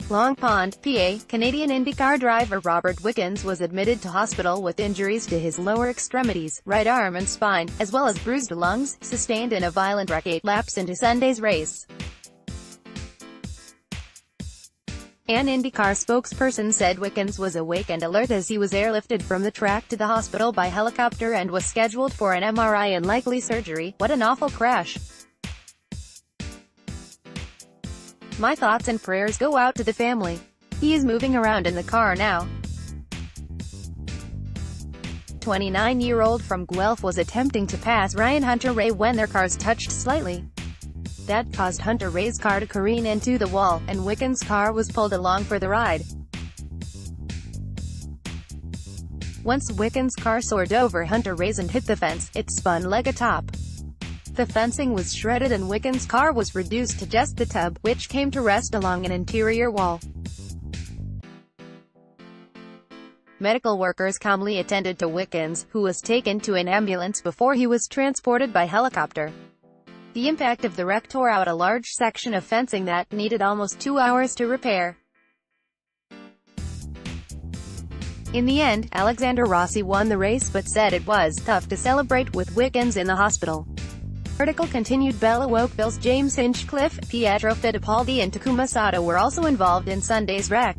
Long Pond, PA, Canadian IndyCar driver Robert Wickens was admitted to hospital with injuries to his lower extremities, right arm and spine, as well as bruised lungs, sustained in a violent wreck 8 laps into Sunday's race. An IndyCar spokesperson said Wickens was awake and alert as he was airlifted from the track to the hospital by helicopter and was scheduled for an MRI and likely surgery. "What an awful crash. My thoughts and prayers go out to the family. He is moving around in the car now." 29-year-old from Guelph was attempting to pass Ryan Hunter-Reay when their cars touched slightly. That caused Hunter-Reay's car to careen into the wall, and Wickens' car was pulled along for the ride. Once Wickens' car soared over Hunter-Reay's and hit the fence, it spun leg atop. The fencing was shredded and Wickens' car was reduced to just the tub, which came to rest along an interior wall. Medical workers calmly attended to Wickens, who was taken to an ambulance before he was transported by helicopter. The impact of the wreck tore out a large section of fencing that needed almost 2 hours to repair. In the end, Alexander Rossi won the race but said it was tough to celebrate with Wickens in the hospital. Article continued. Bella Oakville's James Hinchcliffe, Pietro Fittipaldi and Takuma Sato were also involved in Sunday's wreck.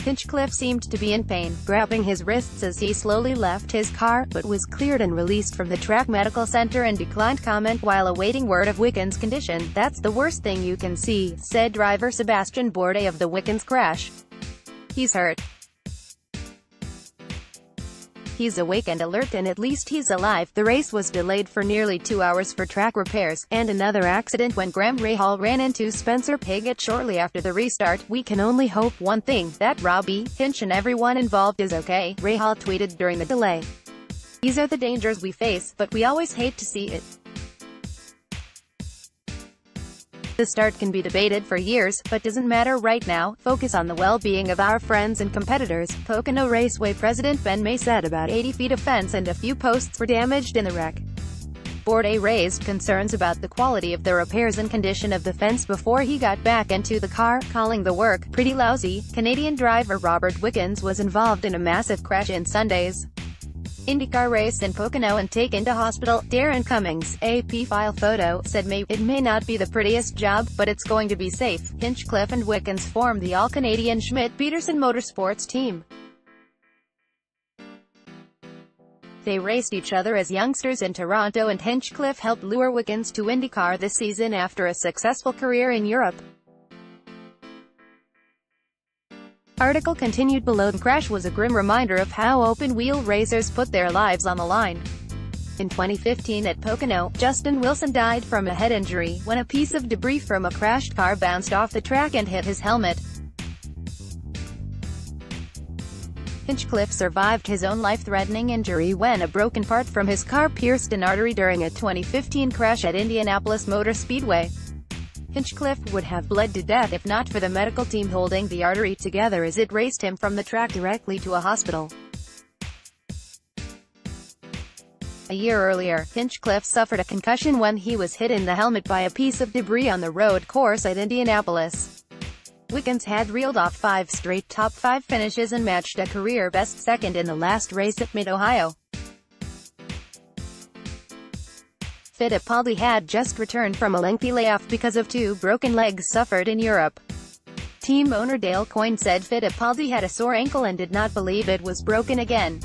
Hinchcliffe seemed to be in pain, grabbing his wrists as he slowly left his car, but was cleared and released from the track medical center and declined comment while awaiting word of Wickens' condition. "That's the worst thing you can see," said driver Sebastian Bourdais of the Wickens crash. "He's hurt. He's awake and alert and at least he's alive." The race was delayed for nearly 2 hours for track repairs, and another accident when Graham Rahal ran into Spencer Pigot shortly after the restart. "We can only hope one thing, that Robbie, Hinch and everyone involved is okay," Rahal tweeted during the delay. "These are the dangers we face, but we always hate to see it. The start can be debated for years, but doesn't matter right now. Focus on the well-being of our friends and competitors." Pocono Raceway President Ben May said about 80 feet of fence and a few posts were damaged in the wreck. Bourdais raised concerns about the quality of the repairs and condition of the fence before he got back into the car, calling the work pretty lousy. Canadian driver Robert Wickens was involved in a massive crash in Sunday's IndyCar race in Pocono and taken to hospital. Darren Cummings, AP file photo, said "It may not be the prettiest job, but it's going to be safe." Hinchcliffe and Wickens formed the all-Canadian Schmidt-Peterson Motorsports team. They raced each other as youngsters in Toronto, and Hinchcliffe helped lure Wickens to IndyCar this season after a successful career in Europe. Article continued below. The crash was a grim reminder of how open-wheel racers put their lives on the line. In 2015 at Pocono, Justin Wilson died from a head injury when a piece of debris from a crashed car bounced off the track and hit his helmet. Hinchcliffe survived his own life-threatening injury when a broken part from his car pierced an artery during a 2015 crash at Indianapolis Motor Speedway. Hinchcliffe would have bled to death if not for the medical team holding the artery together as it raced him from the track directly to a hospital. A year earlier, Hinchcliffe suffered a concussion when he was hit in the helmet by a piece of debris on the road course at Indianapolis. Wickens had reeled off 5 straight top 5 finishes and matched a career-best second in the last race at Mid-Ohio. Fittipaldi had just returned from a lengthy layoff because of 2 broken legs suffered in Europe. Team owner Dale Coyne said Fittipaldi had a sore ankle and did not believe it was broken again.